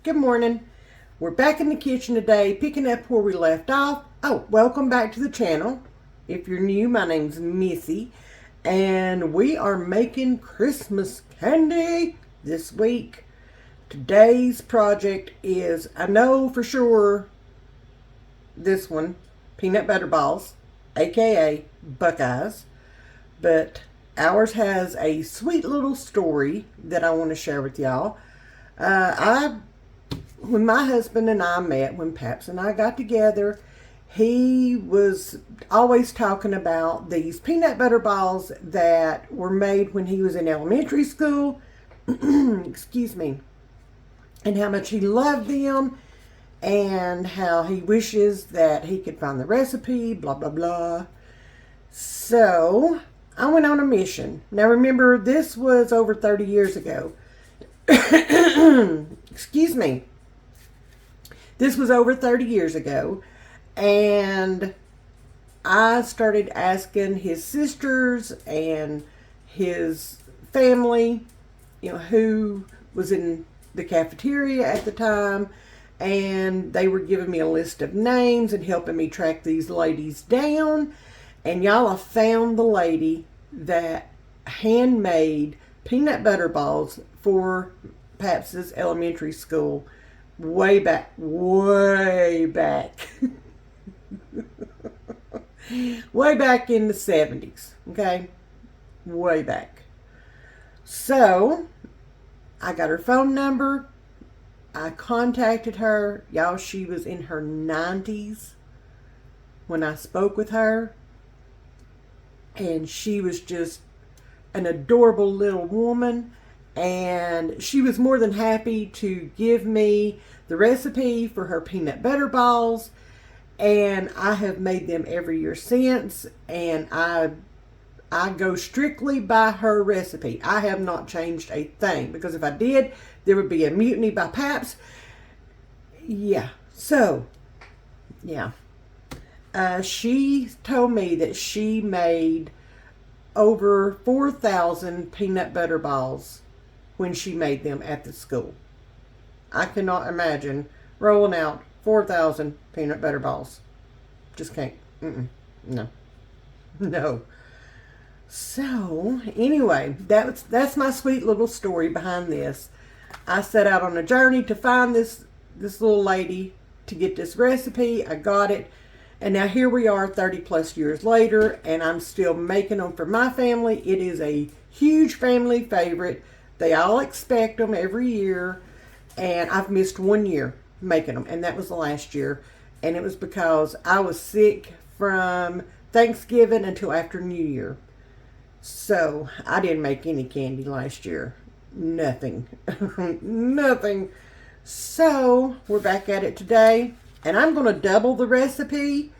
Good morning. We're back in the kitchen today, picking up where we left off. Oh, welcome back to the channel. If you're new, my name's Missy, and we are making Christmas candy this week. Today's project is, I know for sure, this one, peanut butter balls, aka Buckeyes, but ours has a sweet little story that I want to share with y'all. When my husband and I met, when Paps and I got together, he was always talking about these peanut butter balls that were made when he was in elementary school. Excuse me. And how much he loved them, and how he wishes that he could find the recipe, blah, blah, blah. So I went on a mission. Now remember, this was over 30 years ago. Excuse me. This was over 30 years ago, and I started asking his sisters and his family, who was in the cafeteria at the time, and they were giving me a list of names and helping me track these ladies down. And y'all, I found the lady that handmade peanut butter balls for Paps's elementary school way back way back in the 70s. Okay, way back. So I got her phone number. I contacted her. Y'all, she was in her 90s when I spoke with her, and she was just an adorable little woman. And she was more than happy to give me the recipe for her peanut butter balls. And I have made them every year since. And I go strictly by her recipe. I have not changed a thing. Because if I did, there would be a mutiny by Paps. Yeah. So, yeah. She told me that she made over 4,000 peanut butter balls when she made them at the school. I cannot imagine rolling out 4,000 peanut butter balls. Just can't. No. No. So, anyway, that's my sweet little story behind this. I set out on a journey to find this little lady to get this recipe. I got it. And now here we are 30 plus years later, and I'm still making them for my family. It is a huge family favorite. They all expect them every year, and I've missed 1 year making them, and that was the last year. And it was because I was sick from Thanksgiving until after New Year. So I didn't make any candy last year. Nothing. Nothing. So we're back at it today, and I'm going to double the recipe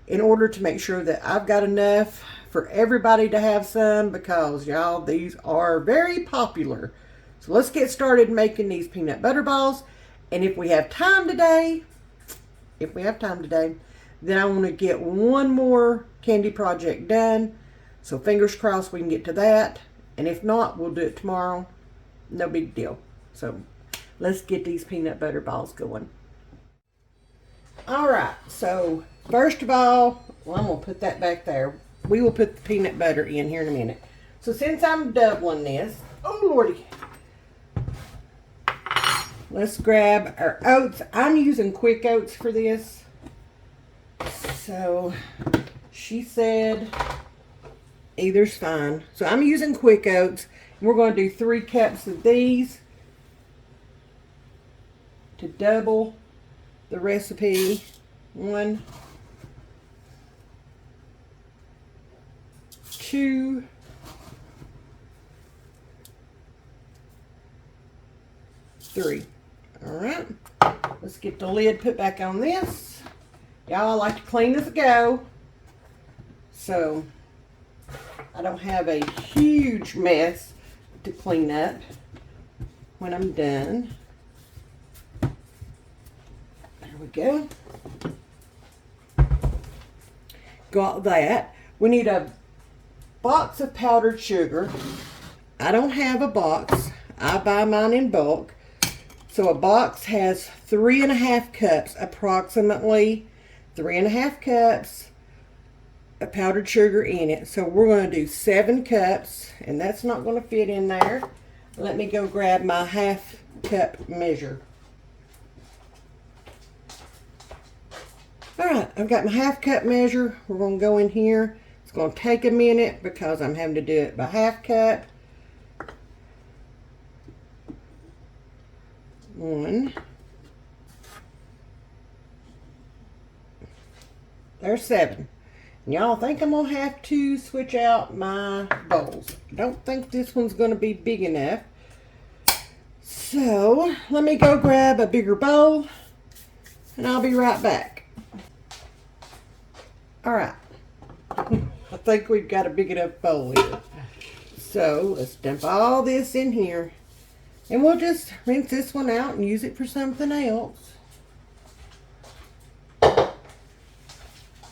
in order to make sure that I've got enough for everybody to have some, because y'all, these are very popular. So let's get started making these peanut butter balls. And if we have time today, then I want to get one more candy project done. So fingers crossed we can get to that. And if not, we'll do it tomorrow. No big deal. So let's get these peanut butter balls going. All right, so first of all, I'm going to put that back there. We will put the peanut butter in here in a minute. So since I'm doubling this, oh lordy, let's grab our oats. I'm using quick oats for this. So she said either's fine. So I'm using quick oats. And we're going to do 3 cups of these to double the recipe. 1, 2, 3. All right, let's get the lid put back on this. Y'all, I like to clean as I go, so I don't have a huge mess to clean up when I'm done. There we go. Got that. We need a box of powdered sugar. I don't have a box. I buy mine in bulk. So a box has 3.5 cups, approximately 3.5 cups of powdered sugar in it. So we're going to do 7 cups, and that's not going to fit in there. Let me go grab my half cup measure. All right, I've got my half cup measure. We're going to go in here. It's going to take a minute because I'm having to do it by half cup. 1. There's 7. Y'all think I'm going to have to switch out my bowls. I don't think this one's going to be big enough. So, let me go grab a bigger bowl, and I'll be right back. Alright. I think we've got a big enough bowl here. So, let's dump all this in here. And we'll just rinse this one out and use it for something else.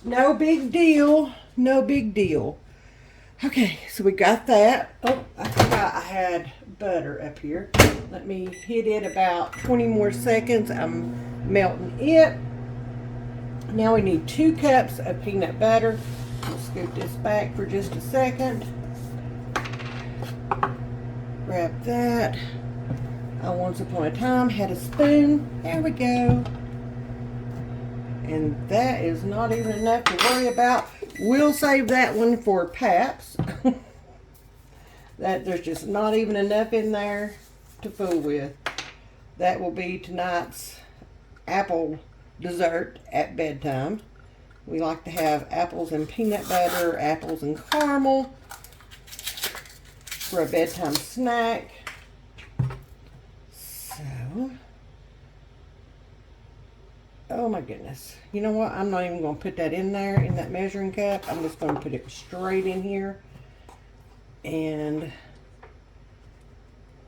No big deal. No big deal. Okay, so we got that. Oh, I forgot I had butter up here. Let me hit it about 20 more seconds. I'm melting it. Now we need 2 cups of peanut butter. I'll scoop this back for just a second. Grab that. I once upon a time had a spoon. There we go. And that is not even enough to worry about. We'll save that one for Paps. That there's just not even enough in there to fool with. That will be tonight's apple dessert at bedtime. We like to have apples and peanut butter, apples and caramel for a bedtime snack. So, oh my goodness. You know what? I'm not even going to put that in there in that measuring cup. I'm just going to put it straight in here. And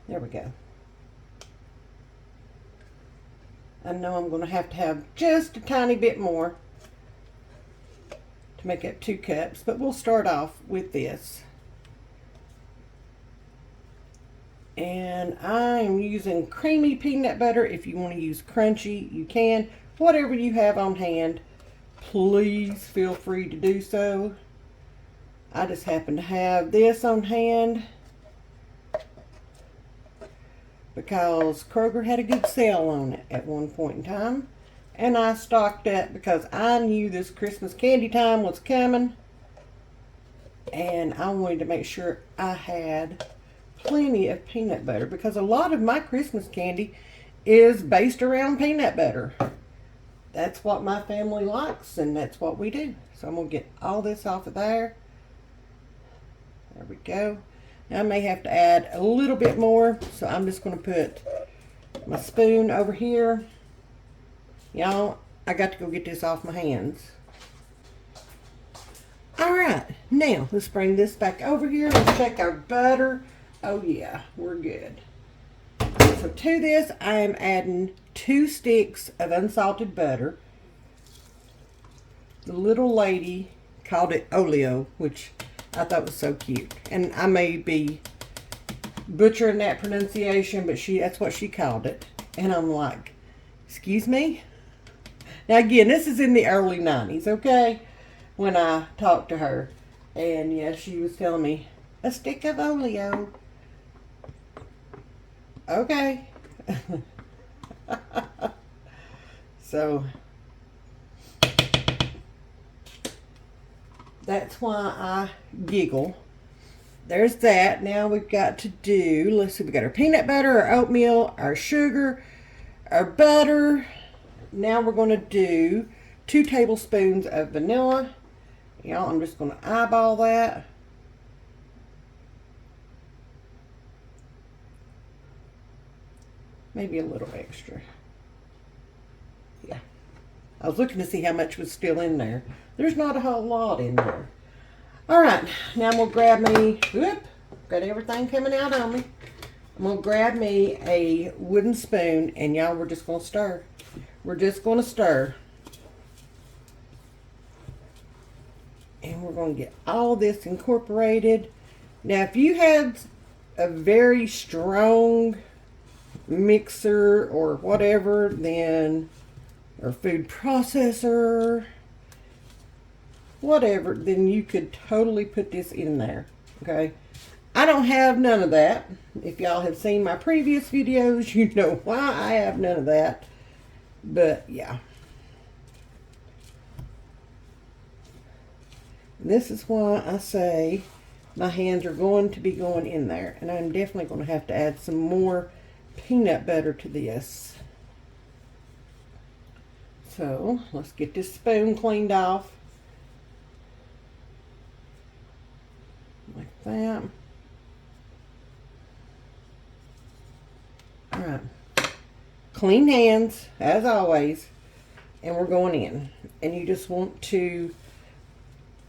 there we go. I know I'm going to have just a tiny bit more to make up 2 cups, but we'll start off with this. And I am using creamy peanut butter. If you want to use crunchy, you can. Whatever you have on hand, please feel free to do so. I just happen to have this on hand because Kroger had a good sale on it at one point in time. And I stocked up because I knew this Christmas candy time was coming. And I wanted to make sure I had plenty of peanut butter because a lot of my Christmas candy is based around peanut butter. That's what my family likes, and that's what we do. So I'm going to get all this off of there. There we go. Now I may have to add a little bit more, so I'm just going to put my spoon over here. Y'all, I got to go get this off my hands. Alright, now let's bring this back over here. Let's check our butter. Oh yeah, we're good. So to this, I am adding 2 sticks of unsalted butter. The little lady called it oleo, which I thought was so cute. And I may be butchering that pronunciation, but that's what she called it. And I'm like, excuse me? Now again, this is in the early 90s, okay? When I talked to her. And yeah, she was telling me, a stick of oleo. Okay. So that's why I giggle. There's that. Now we've got to do, let's see, we got our peanut butter, our oatmeal, our sugar, our butter. Now we're going to do 2 tablespoons of vanilla. Y'all, I'm just going to eyeball that. Maybe a little extra. Yeah. I was looking to see how much was still in there. There's not a whole lot in there. Alright, now I'm going to grab me, whoop, got everything coming out on me. I'm going to grab me a wooden spoon, and y'all, we're just going to stir. We're just going to stir. And we're going to get all this incorporated. Now, if you have a very strong mixer or whatever, then, or food processor, whatever, then you could totally put this in there, okay? I don't have none of that. If y'all have seen my previous videos, you know why I have none of that. But, yeah. This is why I say my hands are going to be going in there. And I'm definitely going to have to add some more peanut butter to this. So, let's get this spoon cleaned off. Like that. Alright. Clean hands, as always. And we're going in. And you just want to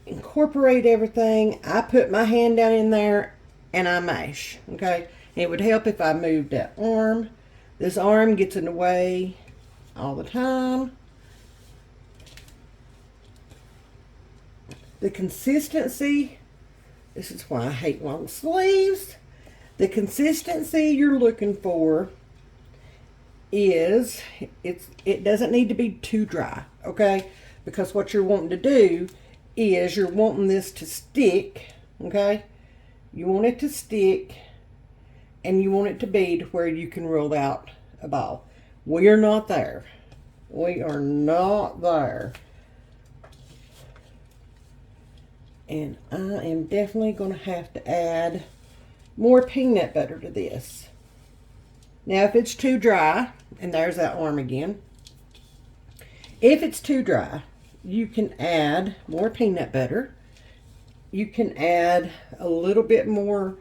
incorporate everything. I put my hand down in there and I mash. Okay? It would help if I moved that arm. This arm gets in the way all the time. The consistency, this is why I hate long sleeves. The consistency you're looking for is, it doesn't need to be too dry, okay? Because what you're wanting to do is you're wanting this to stick, okay? You want it to stick, and you want it to be to where you can roll out a ball. We are not there. We are not there. And I am definitely going to have to add more peanut butter to this. Now, if it's too dry, and there's that arm again. If it's too dry, you can add more peanut butter. You can add a little bit more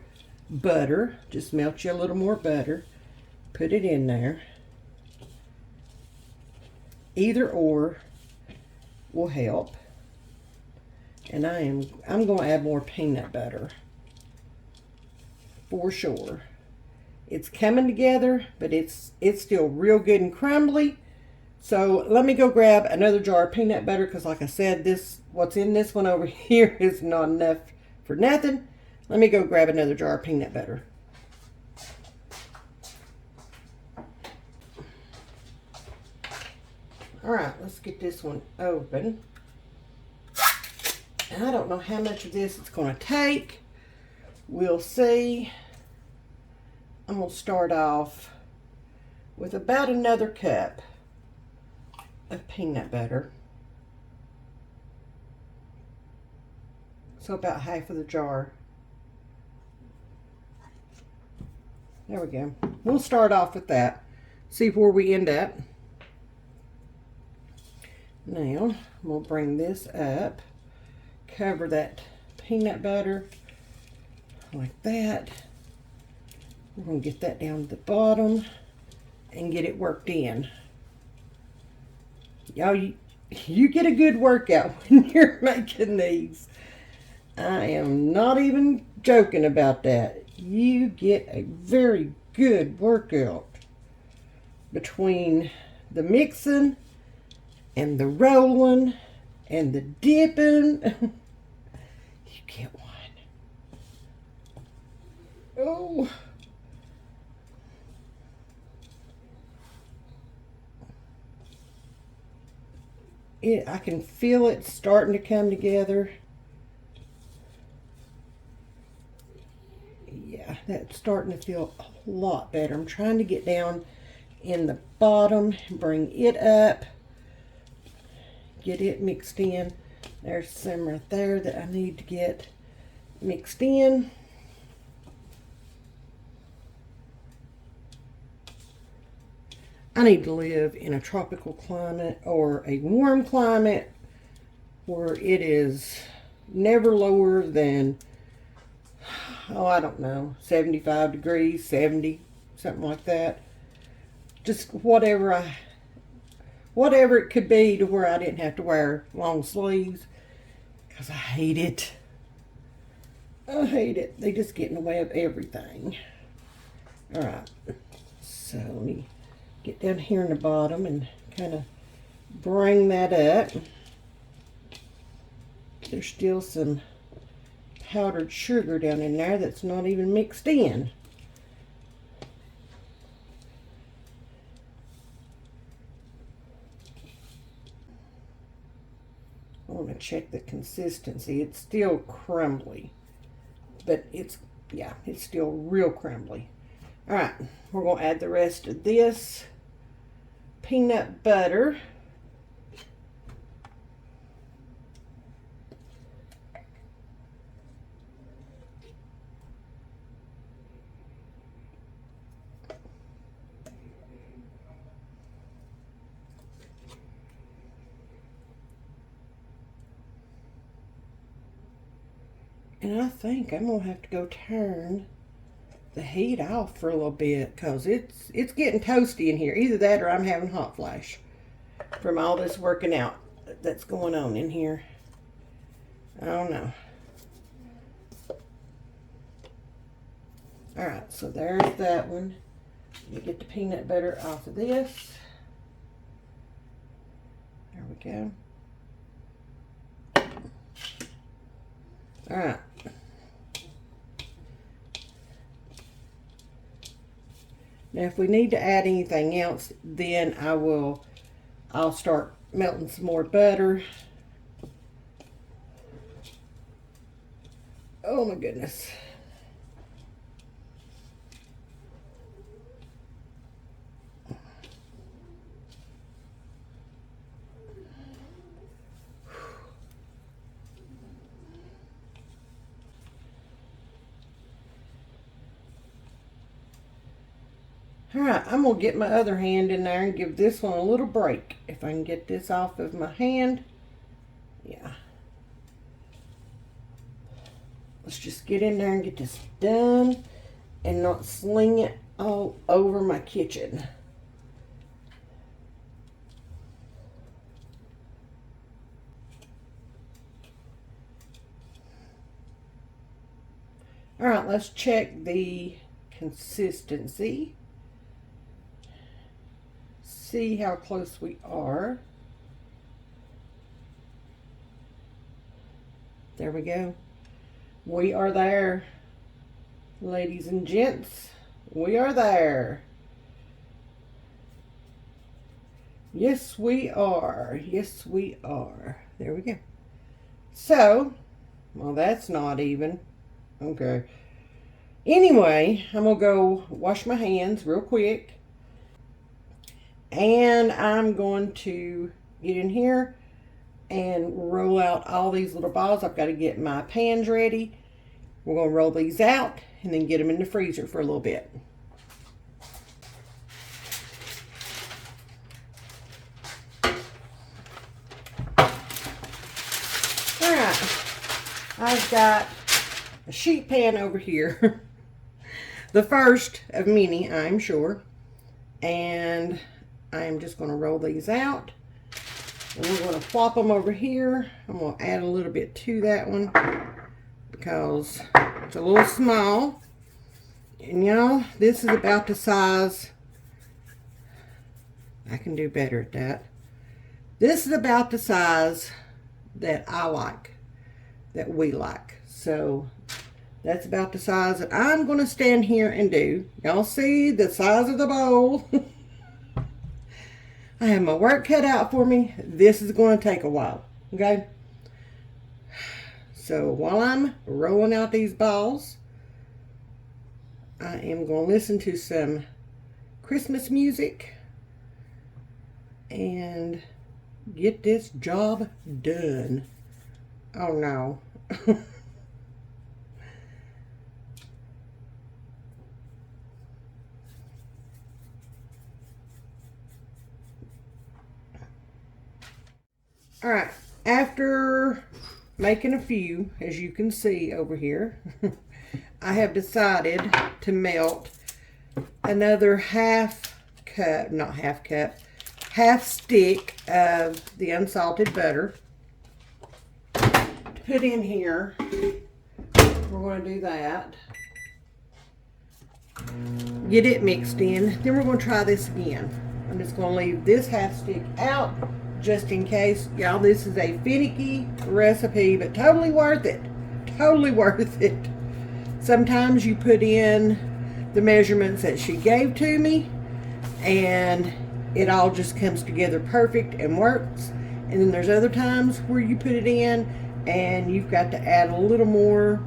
butter. Just melt you a little more butter. Put it in there. Either or will help. And I'm going to add more peanut butter. For sure. It's coming together, but it's still real good and crumbly. So let me go grab another jar of peanut butter, because like I said, what's in this one over here is not enough for nothing. Let me go grab another jar of peanut butter. Alright, let's get this one open. And I don't know how much of this it's going to take. We'll see. I'm going to start off with about another cup of peanut butter. So about half of the jar. There we go. We'll start off with that. See where we end up. Now, we'll bring this up. Cover that peanut butter like that. We're going to get that down to the bottom and get it worked in. Y'all, you get a good workout when you're making these. I am not even joking about that. You get a very good workout between the mixing and the rolling and the dipping. You get one. Oh. I can feel it starting to come together. Yeah, that's starting to feel a lot better. I'm trying to get down in the bottom and bring it up. Get it mixed in. There's some right there that I need to get mixed in. I need to live in a tropical climate or a warm climate where it is never lower than, oh, I don't know, 75 degrees, 70, something like that. Just whatever it could be to where I didn't have to wear long sleeves, because I hate it. I hate it. They just get in the way of everything. All right, so let me get down here in the bottom and kind of bring that up. There's still some powdered sugar down in there that's not even mixed in. want to check the consistency. It's still crumbly, but it's still real crumbly. All right, we're going to add the rest of this peanut butter. And I think I'm going to have to go turn the heat off for a little bit because it's getting toasty in here. Either that or I'm having hot flash from all this working out that's going on in here. I don't know. All right, so there's that one. Let me get the peanut butter off of this. There we go. All right. Now, if we need to add anything else, then I'll start melting some more butter. Oh my goodness. Alright, I'm going to get my other hand in there and give this one a little break. If I can get this off of my hand. Yeah. Let's just get in there and get this done and not sling it all over my kitchen. Alright, let's check the consistency. See how close we are. There we go. We are there, ladies and gents. We are there. Yes, we are. Yes, we are. There we go. So, well, that's not even. Okay. Anyway, I'm going to go wash my hands real quick. And I'm going to get in here and roll out all these little balls. I've got to get my pans ready. We're going to roll these out and then get them in the freezer for a little bit. Alright, I've got a sheet pan over here. The first of many, I'm sure. And I am just going to roll these out. And we're going to flop them over here. I'm going to add a little bit to that one because it's a little small. And y'all, this is about the size. I can do better at that. This is about the size that I like, that we like. So that's about the size that I'm going to stand here and do. Y'all see the size of the bowl? I have my work cut out for me. This is going to take a while, okay? So while I'm rolling out these balls, I am going to listen to some Christmas music and get this job done. Oh no. All right, after making a few, as you can see over here, I have decided to melt another half stick of the unsalted butter to put in here. We're going to do that. Get it mixed in. Then we're going to try this again. I'm just going to leave this half stick out just in case. Y'all, this is a finicky recipe, but totally worth it. Totally worth it. Sometimes you put in the measurements that she gave to me and it all just comes together perfect and works. And then there's other times where you put it in and you've got to add a little more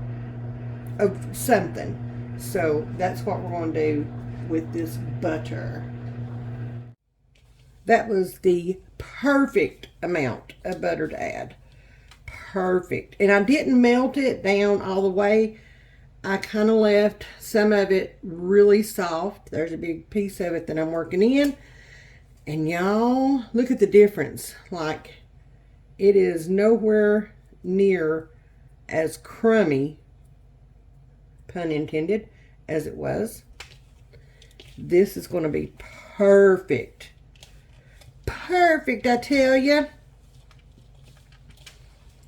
of something. So that's what we're going to do with this butter. That was the perfect amount of butter to add. Perfect. And I didn't melt it down all the way. I kind of left some of it really soft. There's a big piece of it that I'm working in. And y'all, look at the difference. Like, it is nowhere near as crummy, pun intended, as it was. This is going to be perfect. Perfect, I tell you.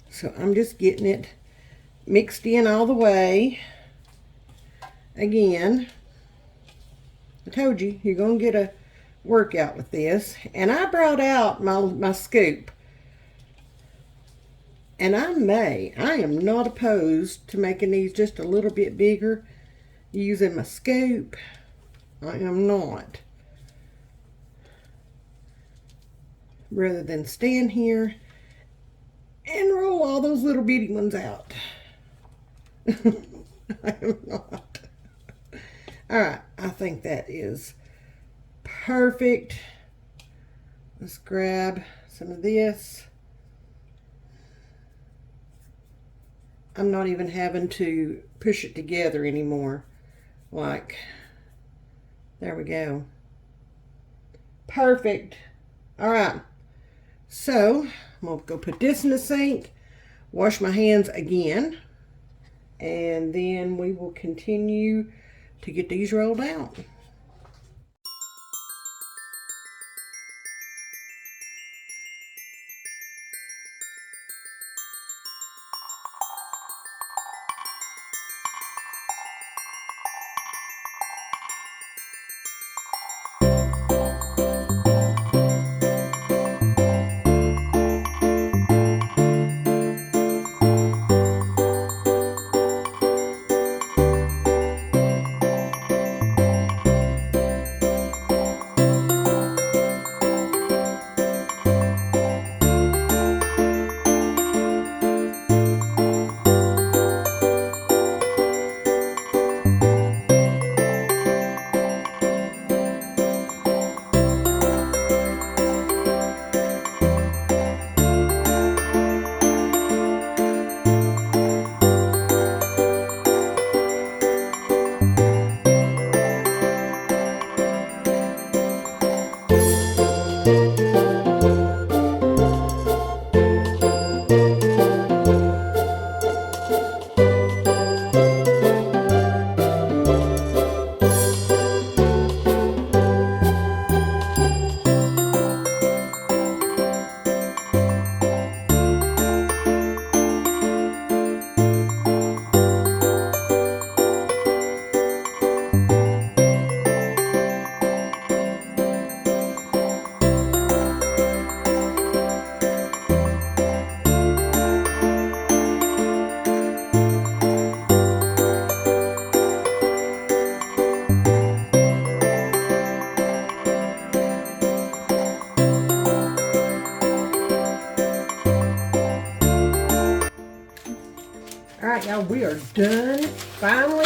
So I'm just getting it mixed in all the way. Again, I told you, you're going to get a workout with this. And I brought out my scoop. And I am not opposed to making these just a little bit bigger using my scoop. I am not. Rather than stand here and roll all those little bitty ones out. I am not. Alright, I think that is perfect. Let's grab some of this. I'm not even having to push it together anymore. Like, there we go. Perfect. Alright. So, I'm going to go put this in the sink, wash my hands again, and then we will continue to get these rolled out. Now we are done, finally.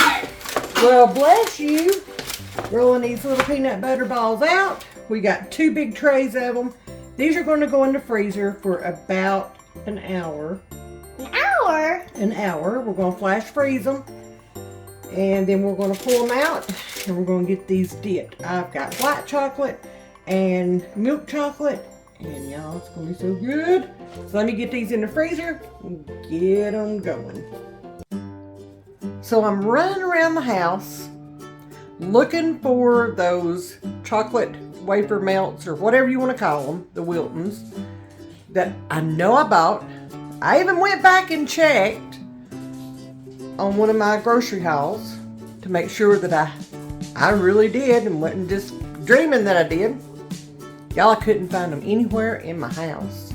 Well, bless you. Rolling these little peanut butter balls out. We got 2 big trays of them. These are going to go in the freezer for about an hour. An hour? An hour. We're going to flash freeze them. And then we're going to pull them out and we're going to get these dipped. I've got white chocolate and milk chocolate. And y'all, it's going to be so good. So let me get these in the freezer and get them going. So I'm running around the house looking for those chocolate wafer melts or whatever you want to call them, the Wiltons, that I know I bought. I even went back and checked on one of my grocery hauls to make sure that I really did and wasn't just dreaming that I did. Y'all, I couldn't find them anywhere in my house.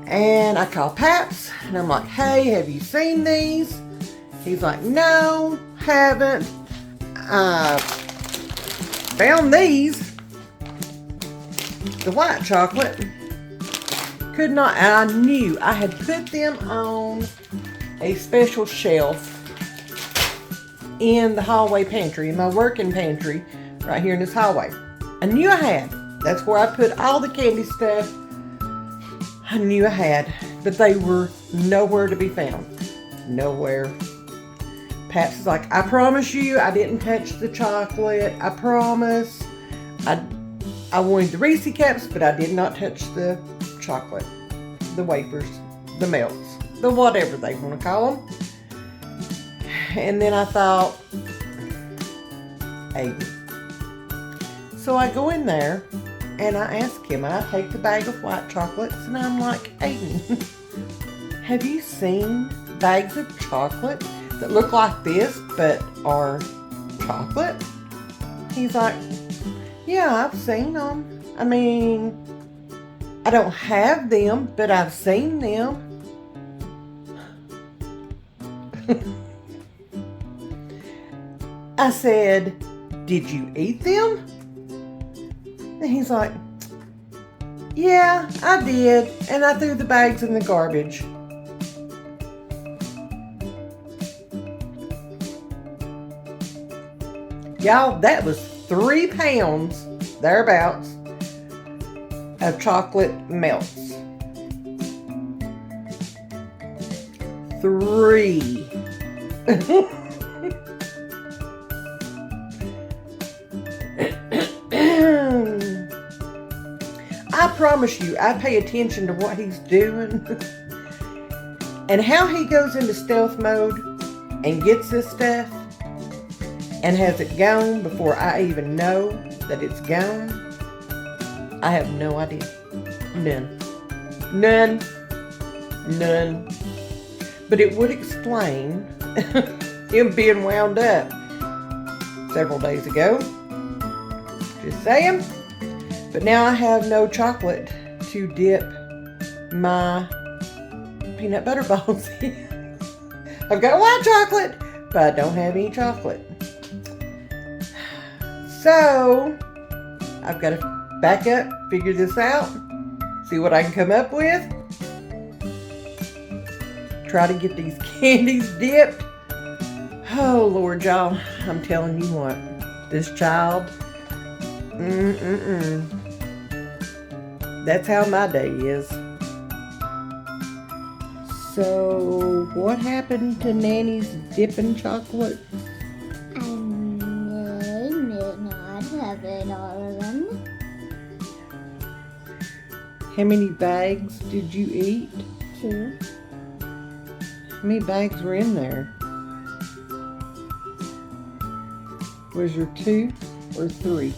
And I called Paps and I'm like, hey, have you seen these? He's like, no, haven't. Found these, the white chocolate, Could not, and I knew I had put them on a special shelf in the hallway pantry, in my working pantry, right here in this hallway. I knew I had. That's where I put all the candy stuff. I knew I had, but they were nowhere to be found. Nowhere. Paps is like, I promise you, I didn't touch the chocolate. I promise. I wanted the Reese caps, but I did not touch the chocolate, the wafers, the melts, the whatever they want to call them. And then I thought, Aiden. So I go in there and I ask him, I take the bag of white chocolates and I'm like, Aiden, have you seen bags of chocolate that look like this but are chocolate? He's like, yeah, I've seen them. I mean, I don't have them, but I've seen them. I said, did you eat them? And he's like, yeah, I did. And I threw the bags in the garbage. Y'all, that was 3 pounds, thereabouts, of chocolate melts. 3. I promise you, I pay attention to what he's doing and how he goes into stealth mode and gets this stuff and has it gone before I even know that it's gone. I have no idea. None. But it would explain him being wound up several days ago. Just saying. But now I have no chocolate to dip my peanut butter balls in. I've got white chocolate, but I don't have any chocolate. So, I've got to back up, figure this out, see what I can come up with. Try to get these candies dipped. Oh, Lord, y'all, I'm telling you what, this child, that's how my day is. So, what happened to Nanny's dipping chocolate? I may not have it all of them. How many bags did you eat? 2. How many bags were in there? Was there 2 or 3?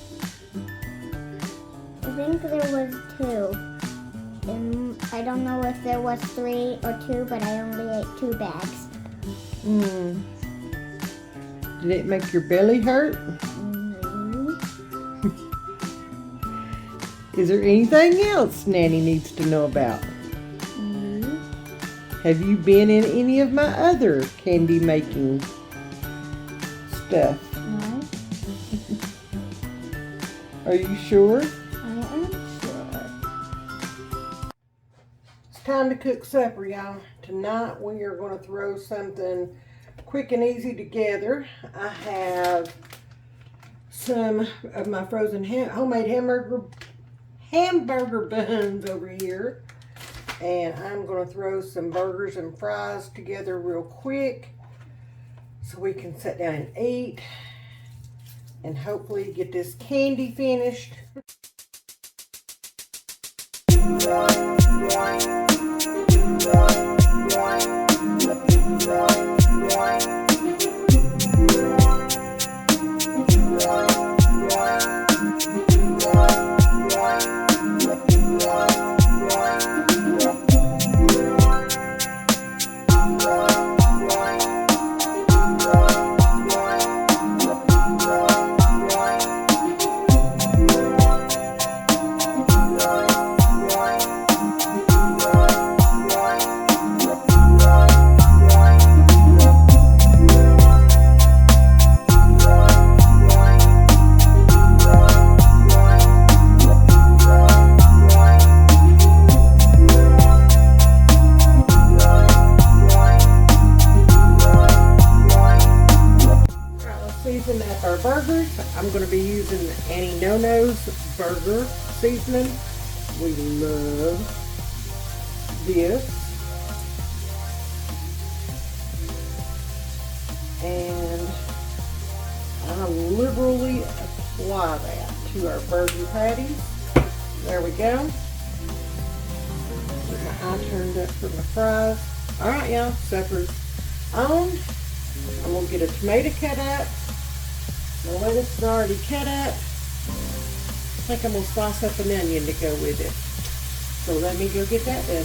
I think there was 2. I don't know if there was 3 or 2, but I only ate 2 bags. Did it make your belly hurt? Is there anything else Nanny needs to know about? Have you been in any of my other candy making stuff? No. Are you sure? I am sure. It's time to cook supper, y'all. Tonight we are going to throw something quick and easy together. I have some of my frozen homemade hamburger buns over here. And I'm going to throw some burgers and fries together real quick so we can sit down and eat and hopefully get this candy finished. season up our burgers. I'm going to be using Annie No-No's burger seasoning. We love this. And I liberally apply that to our burger patties. There we go. Get my eye turned up for my fries. Alright, y'all, supper's on. I'm going to get a tomato cut up. My lettuce is already cut up. I think I'm going to slice up an onion to go with it. So let me go get that done.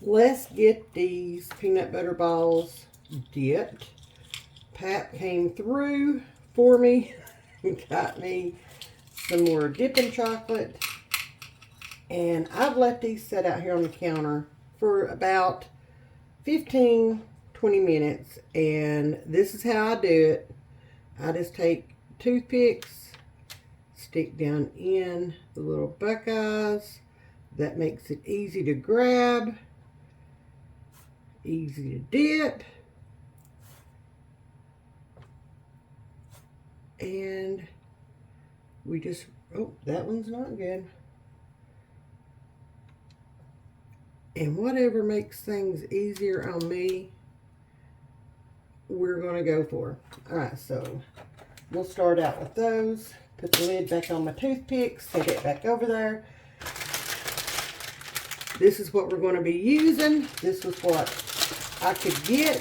Let's get these peanut butter balls dipped. Pat came through for me and got me some more dipping chocolate. And I've let these sit out here on the counter for about 15-20 minutes. And this is how I do it. I just take toothpicks, stick down in the little Buckeyes. That makes it easy to grab. Easy to dip. And we just, oh, that one's not good. And whatever makes things easier on me, we're going to go for. Alright, so we'll start out with those. Put the lid back on my toothpicks, set it back over there. This is what we're going to be using. This was what I could get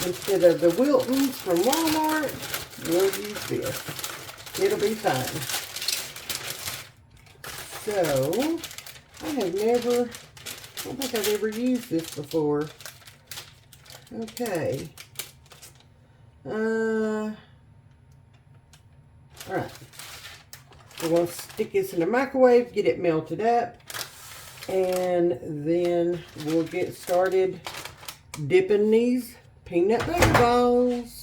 instead of the Wiltons from Walmart. We'll use this. It'll be fine. So, I don't think I've ever used this before. Okay. Alright. We're going to stick this in the microwave, get it melted up, and then we'll get started dipping these peanut butter balls.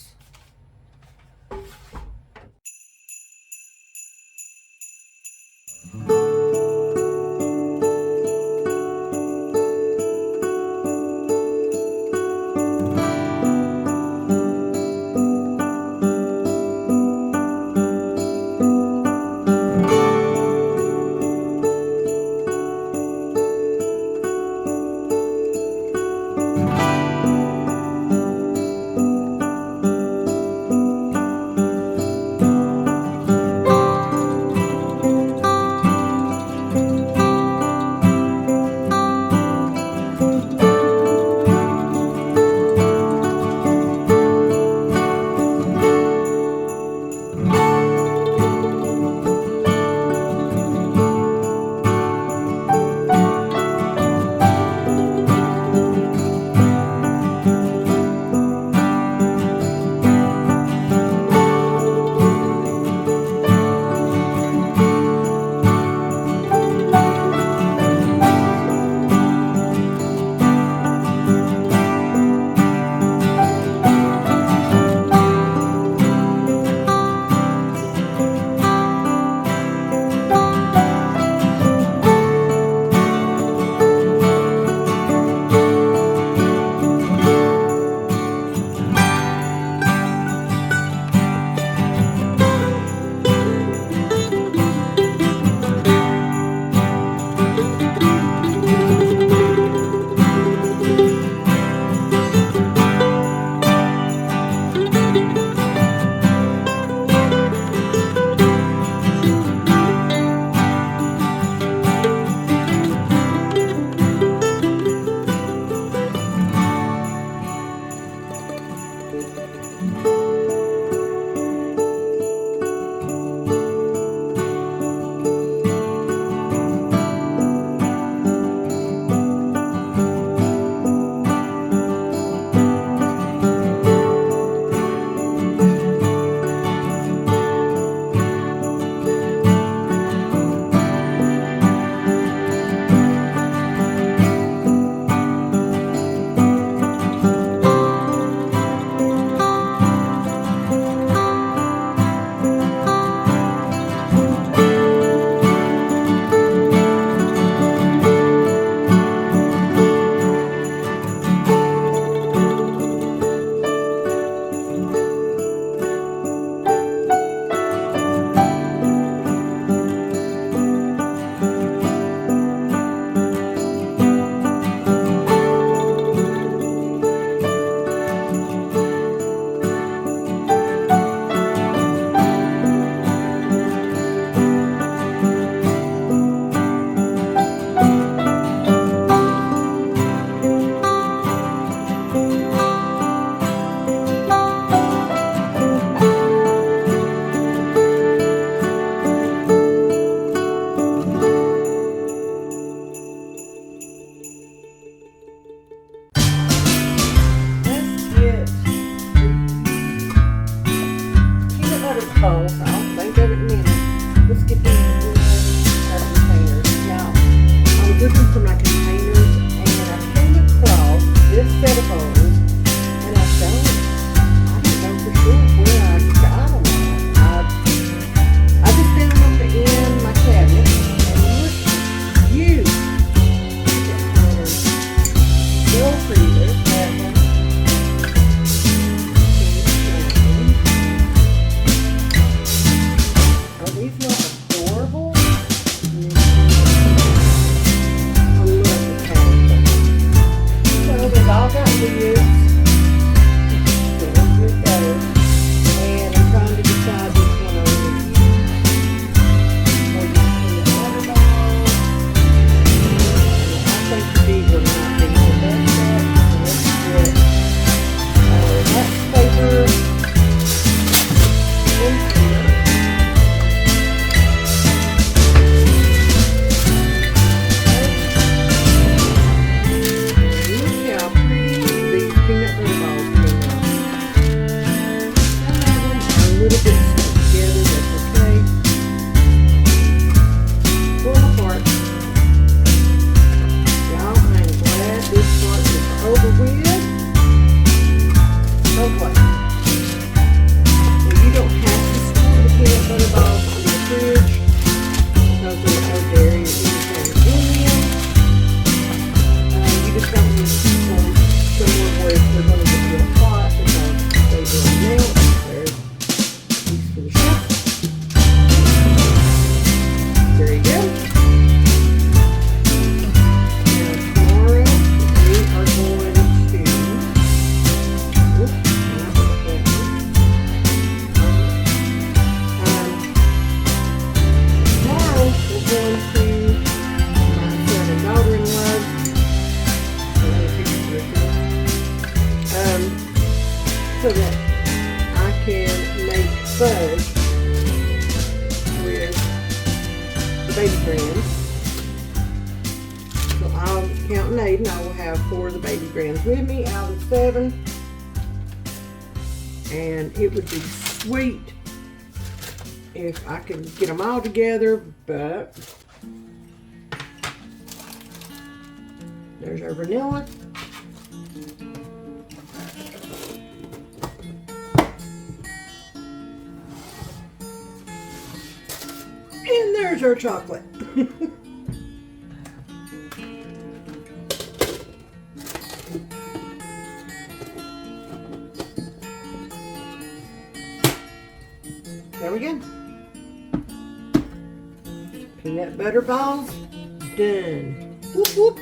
going to be, well, not be the best at. Let's put wax paper in here. Look how pretty these peanut butter balls came out. Some of them are a little bit stuck together, that's okay. Pull them apart. Y'all, I'm glad this part is over with. Okay. Well, you don't have to store the peanut butter balls in the fridge because there's no dairy or anything in them. You just don't need to keep them somewhere where they're going to get real hot because they will melt. There's a piece for the chef. There you go. Now tomorrow we are going to, whoops, not with that one. Tomorrow we're going to my son and daughter-in-law. So that I can make fudge with the baby brands. So I'll count an 8 and I will have 4 of the baby brands with me out of 7. And it would be sweet if I could get them all together, but there's our vanilla. And there's our chocolate. There we go. Peanut butter balls done. Whoop whoop.